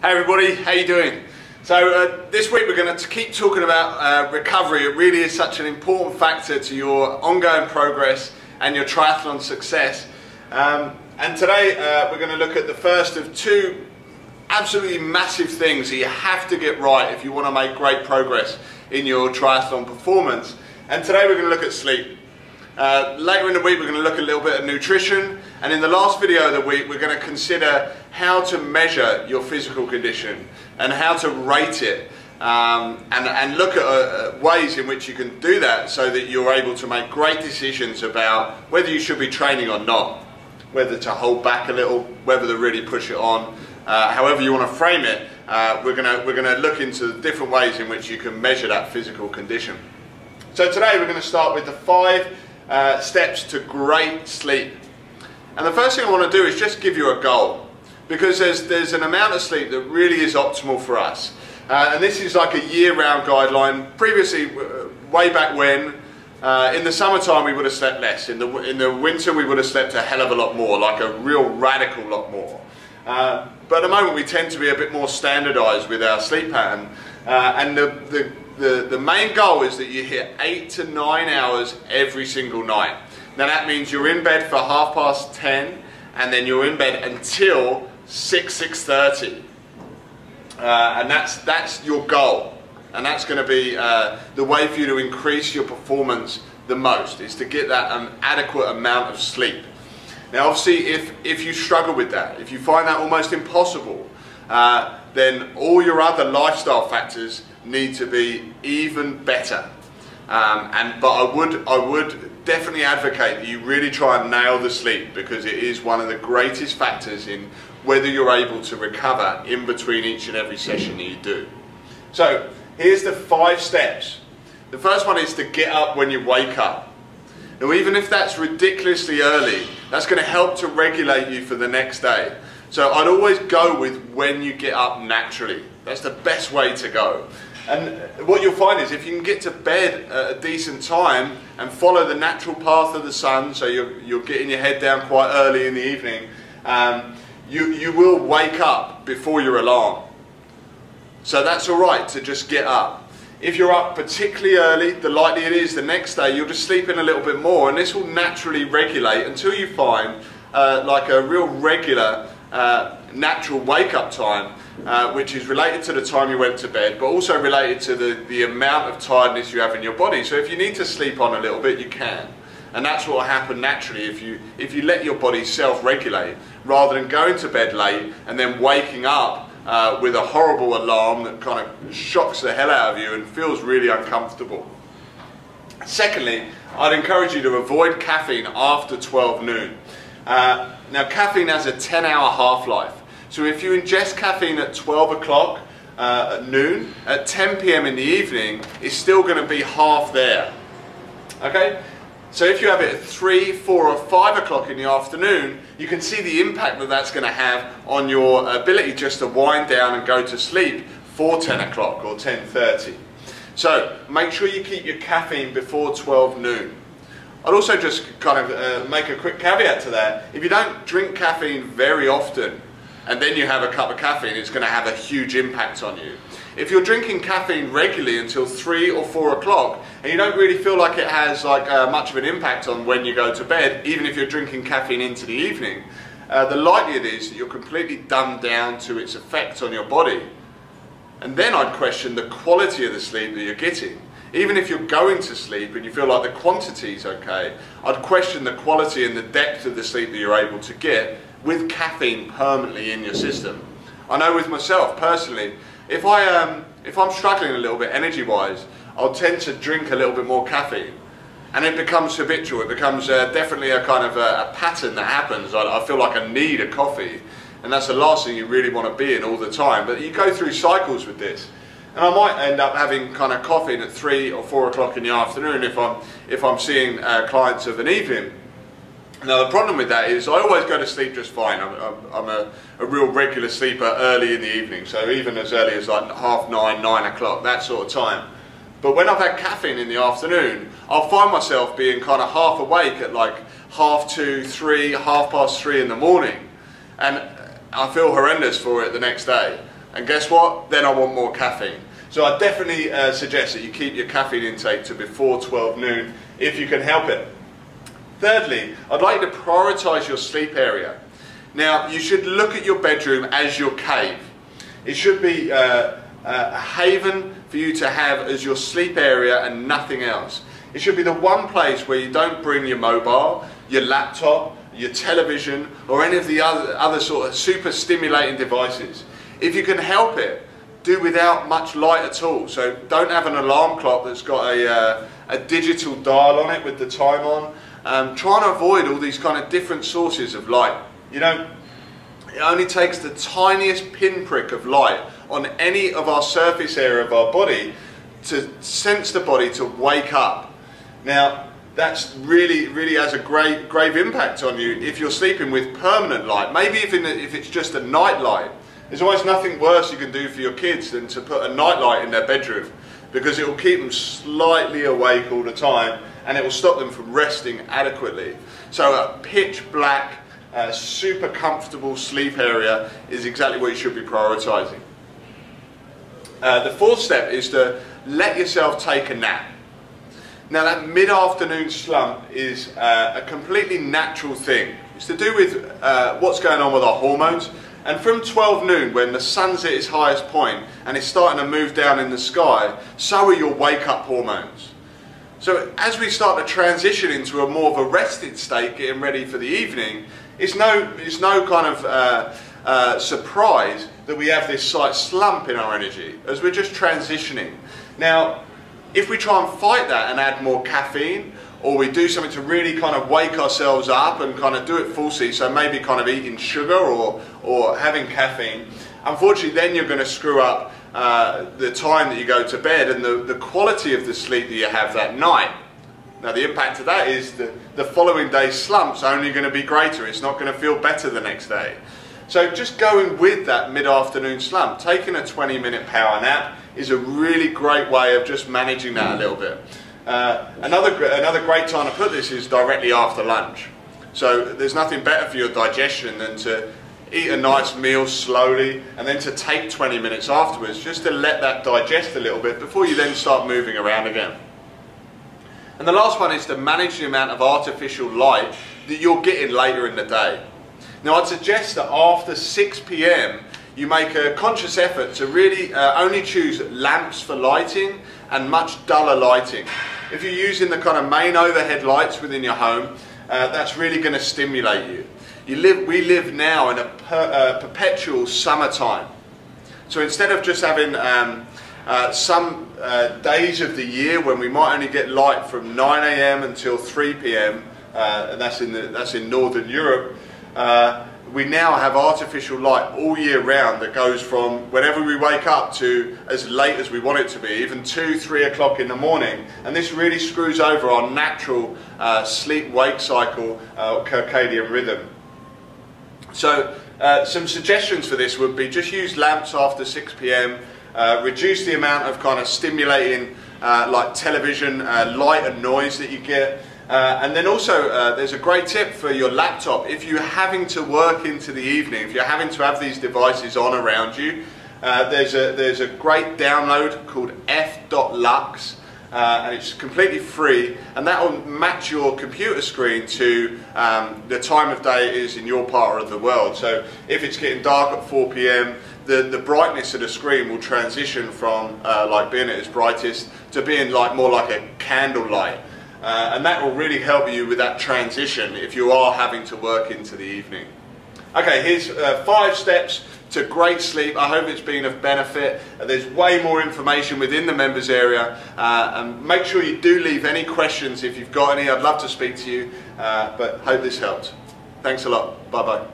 Hey everybody, how you doing? So this week we're going to keep talking about recovery. It really is such an important factor to your ongoing progress and your triathlon success. And today we're going to look at the first of two absolutely massive things that you have to get right if you want to make great progress in your triathlon performance. And today we're going to look at sleep. Later in the week we're going to look at a little bit of nutrition, and in the last video of the week we're going to consider how to measure your physical condition and how to rate it, and look at ways in which you can do that so that you're able to make great decisions about whether you should be training or not, whether to hold back a little, whether to really push it on, however you want to frame it. We're going to look into the different ways in which you can measure that physical condition. So today we're going to start with the 5 steps to great sleep. And the first thing I want to do is just give you a goal, because there's an amount of sleep that really is optimal for us. And this is like a year-round guideline. Previously, way back when, in the summertime we would have slept less. In the winter we would have slept a hell of a lot more, like a real radical lot more. But at the moment we tend to be a bit more standardized with our sleep pattern. And the main goal is that you hit 8 to 9 hours every single night. Now that means you're in bed for 10:30, and then you're in bed until 6:30. And that's your goal. And that's going to be the way for you to increase your performance the most, is to get that adequate amount of sleep. Now obviously if you struggle with that, if you find that almost impossible, then all your other lifestyle factors need to be even better. But I would definitely advocate that you really try and nail the sleep, because it is one of the greatest factors in whether you're able to recover in between each and every session that you do. So here's the 5 steps. The first one is to get up when you wake up. Now even if that's ridiculously early, that's going to help to regulate you for the next day. So I'd always go with when you get up naturally. That's the best way to go. And what you'll find is if you can get to bed at a decent time and follow the natural path of the sun, so you're getting your head down quite early in the evening, you will wake up before your alarm. So that's alright to just get up. If you're up particularly early, the likely it is the next day you'll just sleep in a little bit more, and this will naturally regulate until you find like a real regular natural wake-up time, which is related to the time you went to bed, but also related to the amount of tiredness you have in your body. So if you need to sleep on a little bit, you can. And that's what will happen naturally if you let your body self-regulate, rather than going to bed late and then waking up with a horrible alarm that kind of shocks the hell out of you and feels really uncomfortable. Secondly, I'd encourage you to avoid caffeine after 12 noon. Now caffeine has a 10-hour half-life. So if you ingest caffeine at 12 o'clock at noon, at 10 p.m. in the evening, it's still going to be half there. Okay? So if you have it at 3, 4 or 5 o'clock in the afternoon, you can see the impact that that's going to have on your ability just to wind down and go to sleep for 10 o'clock or 10:30. So make sure you keep your caffeine before 12 noon. I'd also just kind of make a quick caveat to that. If you don't drink caffeine very often, and then you have a cup of caffeine, it's going to have a huge impact on you. If you're drinking caffeine regularly until 3 or 4 o'clock, and you don't really feel like it has much of an impact on when you go to bed, even if you're drinking caffeine into the evening, the likelihood is that you're completely dumbed down to its effect on your body. And then I'd question the quality of the sleep that you're getting. Even if you're going to sleep and you feel like the quantity is okay, I'd question the quality and the depth of the sleep that you're able to get with caffeine permanently in your system. I know with myself personally, if I'm struggling a little bit energy-wise, I'll tend to drink a little bit more caffeine, and it becomes habitual. It becomes definitely a kind of a pattern that happens. I feel like I need a coffee, and that's the last thing you really want to be in all the time. But you go through cycles with this. And I might end up having kind of caffeine at 3 or 4 o'clock in the afternoon if I'm seeing clients of an evening. Now the problem with that is I always go to sleep just fine. I'm a real regular sleeper early in the evening, so even as early as like 9:30, 9 o'clock, that sort of time. But when I've had caffeine in the afternoon, I'll find myself being kind of half awake at like 2:30, 3, 3:30 in the morning, and I feel horrendous for it the next day. And guess what? Then I want more caffeine. So I definitely suggest that you keep your caffeine intake to before 12 noon if you can help it. Thirdly, I'd like you to prioritise your sleep area. Now, you should look at your bedroom as your cave. It should be a haven for you to have as your sleep area and nothing else. It should be the one place where you don't bring your mobile, your laptop, your television, or any of the other sort of super stimulating devices. If you can help it, do without much light at all. So don't have an alarm clock that's got a digital dial on it with the time on. Try and avoid all these kind of different sources of light. You know, it only takes the tiniest pinprick of light on any of our surface area of our body to sense the body to wake up. Now, that's really has a grave impact on you if you're sleeping with permanent light. Maybe if it's just a night light. There's almost nothing worse you can do for your kids than to put a night light in their bedroom, because it will keep them slightly awake all the time and it will stop them from resting adequately. So a pitch black, super comfortable sleep area is exactly what you should be prioritising. The fourth step is to let yourself take a nap. Now, that mid-afternoon slump is a completely natural thing. It's to do with what's going on with our hormones. And from 12 noon, when the sun's at its highest point and it's starting to move down in the sky, so are your wake-up hormones. So as we start to transition into a more of a rested state, getting ready for the evening, it's no kind of surprise that we have this slight slump in our energy as we're just transitioning. Now, if we try and fight that and add more caffeine, or we do something to really kind of wake ourselves up and kind of do it falsely, so maybe kind of eating sugar or having caffeine, unfortunately then you're going to screw up the time that you go to bed and the quality of the sleep that you have that night. Now, the impact of that is the following day's slump's only going to be greater. It's not going to feel better the next day. So just going with that mid-afternoon slump, taking a 20-minute power nap is a really great way of just managing that a little bit. Another great time to put this is directly after lunch. So there's nothing better for your digestion than to eat a nice meal slowly and then to take 20 minutes afterwards just to let that digest a little bit before you then start moving around again. And the last one is to manage the amount of artificial light that you're getting later in the day. Now, I'd suggest that after 6 p.m. you make a conscious effort to really only choose lamps for lighting and much duller lighting. If you're using the kind of main overhead lights within your home, that's really going to stimulate you. We live now in a perpetual summertime. So instead of just having some days of the year when we might only get light from 9 a.m. until 3 p.m, and that's in Northern Europe, we now have artificial light all year round that goes from whenever we wake up to as late as we want it to be, even 2-3 o'clock in the morning. And this really screws over our natural sleep-wake cycle, circadian rhythm. So some suggestions for this would be just use lamps after 6 p.m, reduce the amount of kind of stimulating like television, light and noise that you get. And then also there's a great tip for your laptop. If you're having to work into the evening, if you're having to have these devices on around you, there's a great download called f.lux, and it's completely free, and that will match your computer screen to the time of day it is in your part of the world. So if it's getting dark at 4 p.m, the brightness of the screen will transition from like being at its brightest to being like more like a candle light. And that will really help you with that transition if you are having to work into the evening. Okay, here's 5 steps to great sleep. I hope it's been of benefit. There's way more information within the members area, and make sure you do leave any questions if you've got any. I'd love to speak to you, but hope this helped. Thanks a lot. Bye bye.